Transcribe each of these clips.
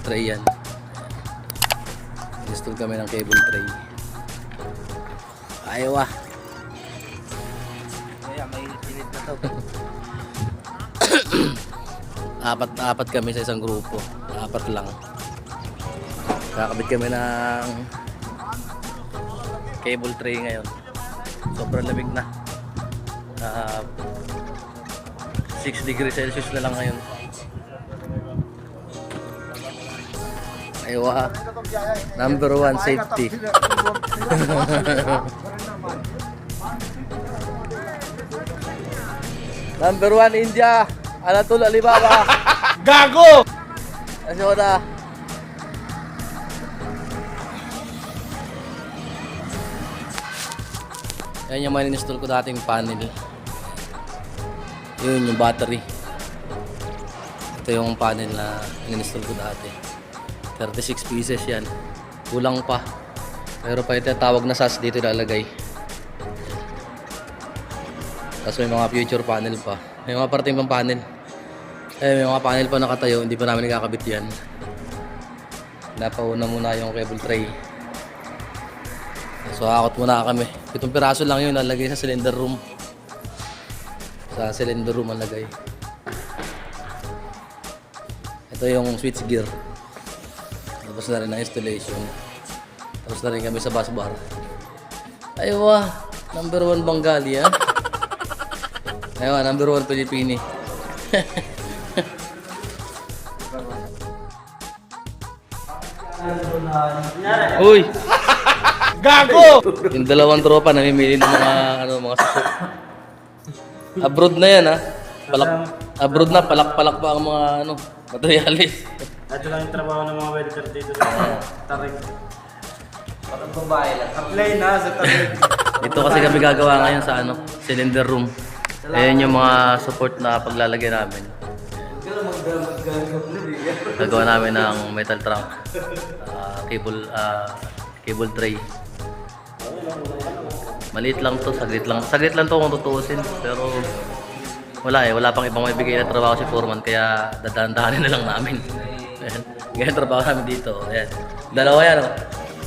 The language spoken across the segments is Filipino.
tray yan. Install kami ng cable tray. Ayaw ah. Kaya may pilit na to. Apat kami sa isang grupo. Apat lang. Kakabit kami ng cable tray ngayon. Sobrang lamig na. 6 degrees Celsius na lang ngayon. Aywa. Number 1 safety. Number 1 India. Anatul Alibaba. Gago! Asyona. Yan yung man-install ko dating panel. Yun yung battery. Ito yung panel na in-install ko dati. 36 pieces yan. Kulang pa. Pero pa ito tawag na SAS dito ilalagay. Tapos may mga future panel pa. May mga parting pang panel. May mga panel pa nakatayo. Hindi pa namin nakakabit yan. Napauna muna yung cable tray. So hakot muna kami. 7 piraso lang yun nalagay sa cylinder room. Sa cylinder room ang lagay. Ito yung switch gear. Tapos na rin ang installation. Tapos na rin kami sa bus bar. Aywa, number 1 Bengali ha. Aywa, number 1 Pilipini. Uy! Gago! Yung dalawang tropa namimili ng mga susok. Abroad na yan ha. Abroad na, palak-palak pa ang mga materialis. Ito lang yung trabaho ng mga welder dito sa Tarik. Parang babae lang. Apply na sa Tarik. Ito kasi kami gagawa ngayon sa cylinder room. Ayan yung mga support na paglalagay namin. Gagawa namin ng metal trunk, cable tray. Maliit lang to, saglit lang to kung tutuusin. Pero wala pang ibang maibigay na trabaho si Foreman kaya dadaan-dahanin na lang namin. Ayan, ganyan trabaho namin dito. Ayan. Dalawa yan oh.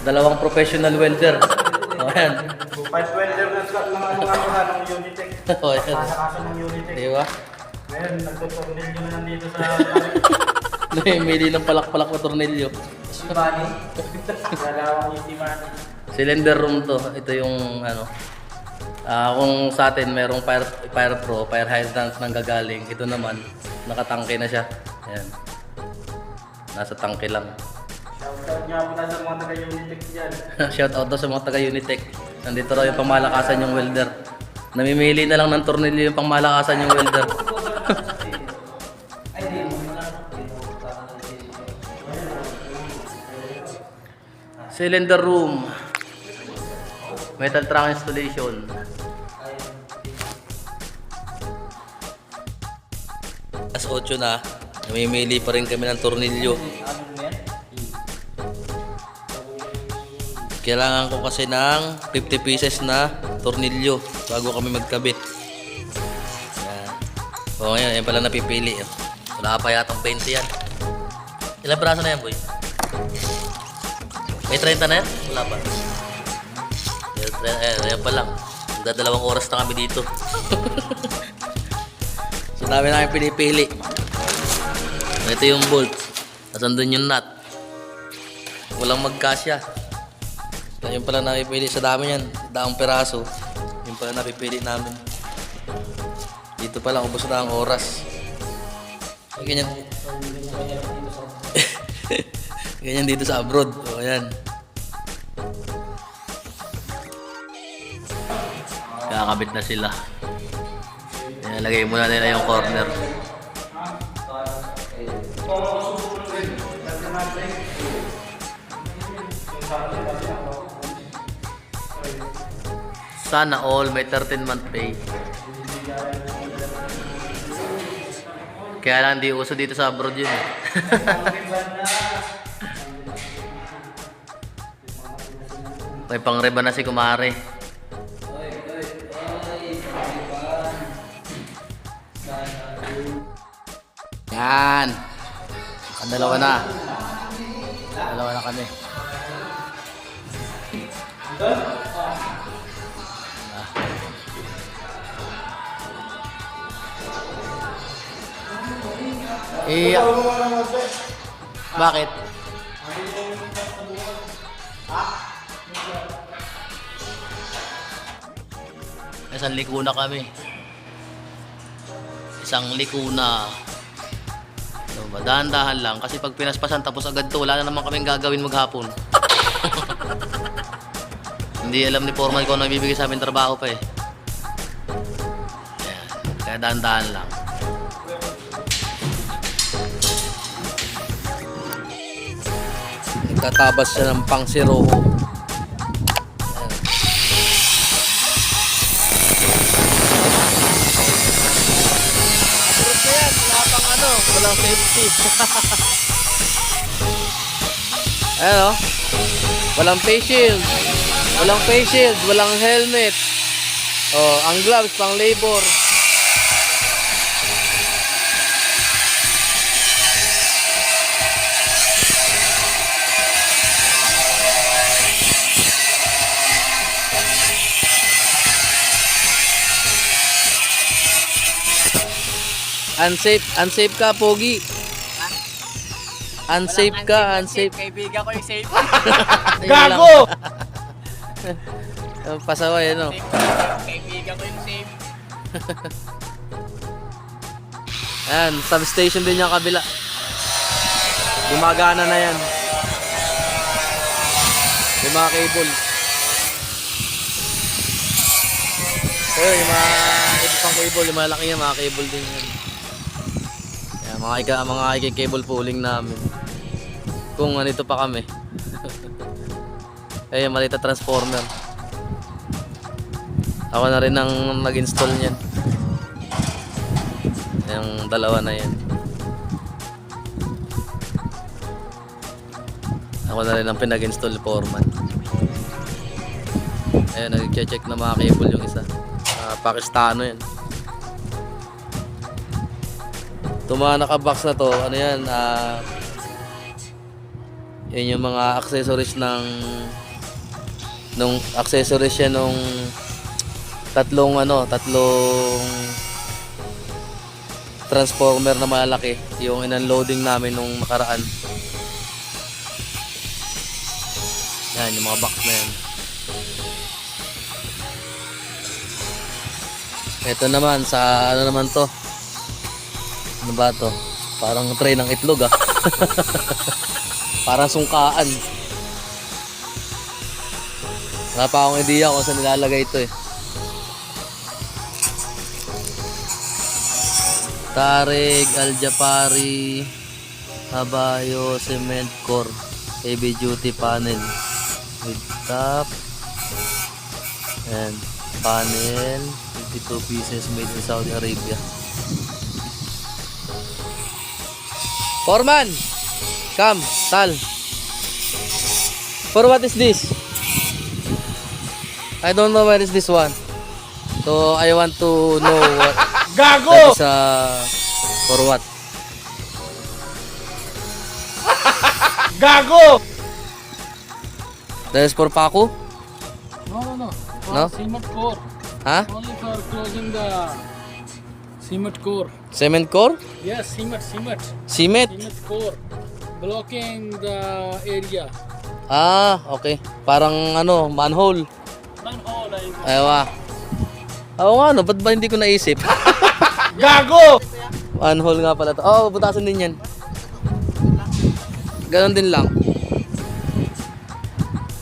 Dalawang professional welder. Ayan. Pipe welder na mga ng Unitec. Oh, ayan. Kasakaso ng Unitec. Diba? Ngayon, nagtutornilyo na nandito sa Tarik. Namimili ng palak-palak na tornilyo. Shimani. Dalawang itimani. Cylinder room to. Ito yung kung sa atin merong Fire Pro, fire hydrant nang gagaling. Ito naman, nakatangke na siya. Ayan. Nasa tangke lang. Shoutout nga pala sa mga taga-Unitec dyan. Shout out daw sa mga taga Unitec. Nandito raw yung pangmalakasan yung welder. Namimili na lang ng tornilyo yung pangmalakasan yung welder. Cylinder room. Metal trunk installation. As 8 na, namimili pa rin kami ng tornilyo. Kailangan ko kasi ng 50 pieces na tornilyo bago kami magkabit. Yan. O ngayon, yan pala napipili. Wala pa yatang 20 yan. Ilang braso na yan, boy? May 30 na yan? Wala pa. Ayan pa lang. Magdadalawang oras na kami dito. So dami namin pinipili. Ito yung bolt. Tapos andun yung nut. Walang magkasya. Yung pala napipili sa dami yan. Daang peraso. Yung pala napipili namin. Dito pala ubos na ang oras. Ganyan. Ganyan dito sa abroad. O ayan. Kakabit na sila. Lagay muna nila yung corner. Sana all may 13-month pay. Kaya lang di uso dito sa abroad yun. May pang-reba na si Kumare. Yan. Ang dalawa na. Dalawa na kami. Bakit? Isang liko na kami. Isang liko na. So, dahan-dahan lang. Kasi pag pinaspasan tapos agad to, wala na naman kaming gagawin maghapon. Hindi alam ni Foreman kung ano ibibigay sa amin trabaho pa eh. Ayan. Kaya dahan-dahan lang. Nagtatabas siya ng pang-siroho. Walang safety. Ayan o. Walang face shield. Walang face shield. Walang helmet. Oh, ang gloves pang labor. Unsafe ka, Pogi. Unsafe ka, unsafe. Kaibigan ko yung safe. Gago! Pasaway, ano? Kaibigan ko yung safe. Ayan, substation din yung kabila. Gumagana na yan. Yung mga cable. Ayun, yung mga iba pang cable, yung malaki yan, mga cable din yan. Ayan, mga cable pulling namin. Kung anito pa kami. Ayun, malita transformer. Ako na rin ang nag-install niyan. Yung dalawa na yan. Ako na rin ang pinag-install Foreman. Ayun, nag-check na mga cable yung isa. Pakistano yan. Itong mga naka-box na to, ano yan, yan yung mga accessories nung accessories yan nung tatlong transformer na malaki, yung in-unloading namin nung nakaraan. Yan, yung mga box na yan. Ito naman, sa ano naman to? Ano ba to? Parang tray ng itlog ah. Parang sungkaan. Wala pa akong idea kung saan nilalagay ito eh. Tarig, Aljapari, Habayo, Cement Core, heavy duty panel with top and panel, 52 pieces made in Saudi Arabia. Foreman, come, Tal. For what is this? I don't know where is this one. So I want to know what Gago! that is for what? Gago! That is for Paco? No. No? Cement core. Ha? Only for closing the cement core. Cement core? Yes, cement. Cement? Cement core. Blocking the area. Ah, okay. Parang ano, manhole. Manhole. Ewa. Oo nga no, ba't ba hindi ko naisip? Gago! Manhole nga pala to. Oo, butasan din yan. Ganon din lang.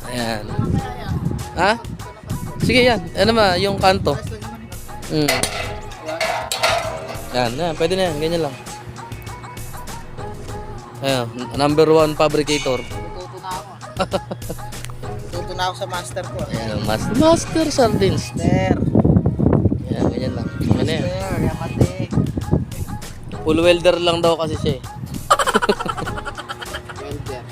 Ayan. Ha? Sige yan. Ano ba, yung kanto. Yan, pwede na yan. Ganyan lang. Ayan, number 1 fabricator. Tuto na ako sa master ko. Ayan, master sardines. Master. Ayan, ganyan lang. Ano yan? Master, yamate. Full welder lang daw kasi siya eh. Welder.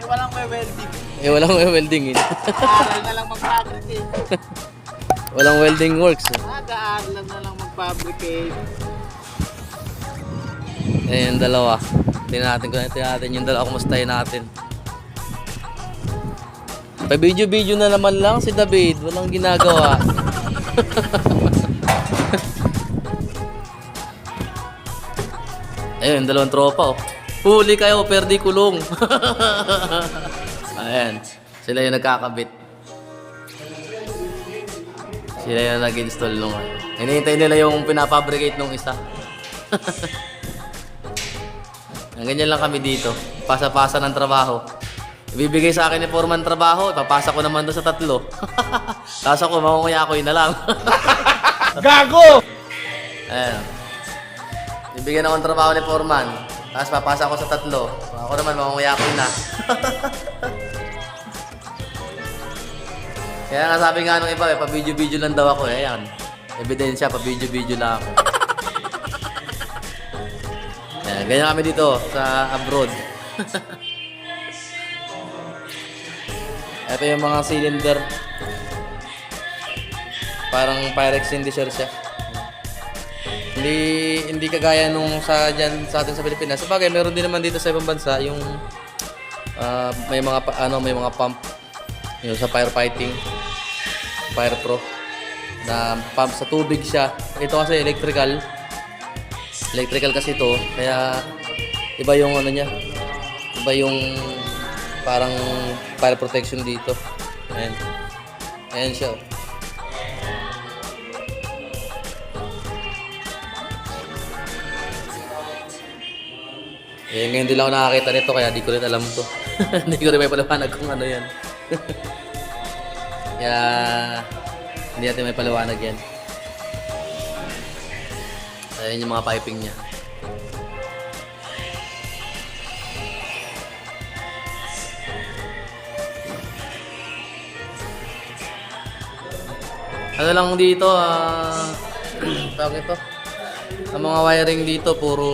Walang may welding. Walang welding eh. Aaral na lang mag-fabricate. Walang welding works eh. Aaral na lang mag-fabricate. Ayan, dalawa. Tingnan natin yung dalawa, kumustahin natin. Pa-video-video na naman lang si David, walang ginagawa. Ayun, dalawang tropa oh. Huli kayo, perdi kulong. Ayan, sila yung nagkakabit. Sila yung nag-install nung ano. Hinihintay nila yung pinapabricate nung isa. Ganyan lang kami dito. Pasa-pasa ng trabaho. Ibibigay sa akin ni Foreman trabaho, ipapasa ko naman doon sa tatlo. Tapos ako, makunguyakoy na lang. Gago! Ayan. Bibigyan ako ng trabaho ni Foreman. Tapos papasa ko sa tatlo. Ako naman, makunguyakoy na. Kaya nga sabi nga nung iba, pa-video-video lang daw ako. Ayan. Ebidensya, pa-video-video lang ako. Ayan, ganyan kami dito sa abroad. Ito yung mga cylinder. Parang fire extinguisher siya. Hindi kagaya nung sa atin sa Pilipinas. Sabagay, meron din naman dito sa ibang bansa yung may mga pump yung sa firefighting, Fire Pro na pump sa tubig siya. Ito kasi electrical kasi ito, kaya iba yung ano niya. Iba yung parang fire protection dito. Ayan siya. Ngayon din lang ako nakakita nito, kaya di ko rin alam to. Hindi ko rin may paliwanag kung ano yan. Kaya hindi natin may paliwanag yan. Ayan yung mga piping niya. Ano lang dito, tawag ito. Ang mga wiring dito, puro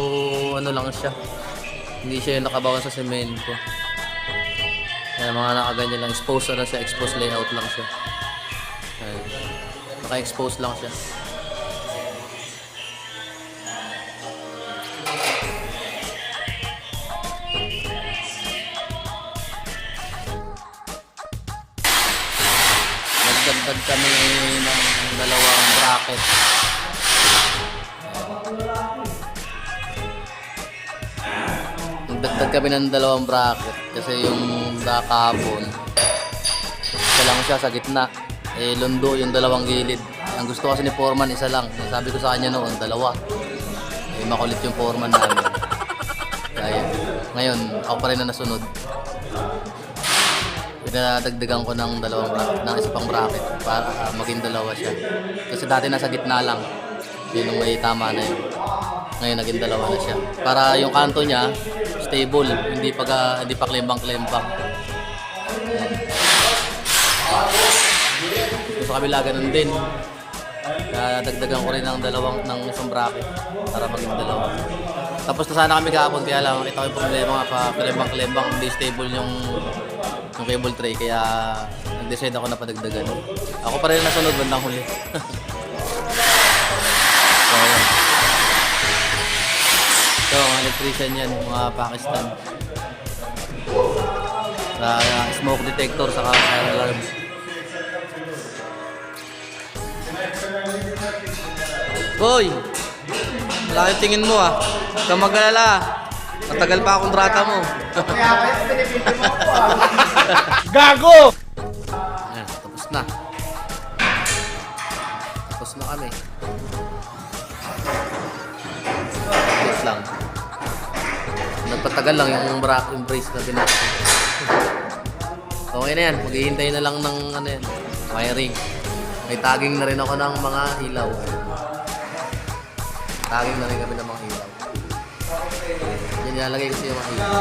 ano lang siya. Hindi siya yung nakabawan sa semento. Ayan, mga nakaganyan lang. Exposed layout lang siya. Ayan. Naka-expose lang siya. Nagdagdag kami ng dalawang bracket. Nagdagdag kami ng dalawang bracket kasi yung kahapon isa lang siya sa gitna, lundo yung dalawang gilid. Ang gusto kasi ni Foreman isa lang, sabi ko sa kanya noon dalawa, makulit yung Foreman namin. Kaya ngayon ako pa rin na nasunod, pinadagdagan ko ng isa pang bracket para maging dalawa siya. Kasi dati nasa gitna lang, yun yung may tama na yun. Ngayon naging dalawa na siya. Para yung kanto niya stable, hindi pa klembang-klembang. Gusto kabila ganun din. Kaya dagdagan ko rin ng isang bracket para maging dalawa. Tapos na sana kami kahapon, kaya lang ito yung problema pa klembang-klembang, hindi stable yung cable tray, kaya nag-decide ako na padagdagan. Ako pa rin nasunod bandang huli. So, ayan. Ito, mga electrician yan, mga Pakistan. Smoke detector, saka fire alarm. Hoy! Malaki tingin mo ah. Huwag kang mag-alala. Matagal pa akong kontrata mo. Gago! Ayan, tapos na. Tapos na kami. Tapos lang. Nagpatagal lang yung brace na binasa. Okay na yan. Maghihintay na lang ng wiring. May tagging na rin ako ng mga ilaw. Tagging na rin kami ng mga ilaw. Yan nilalagay ko sa mga ilaw.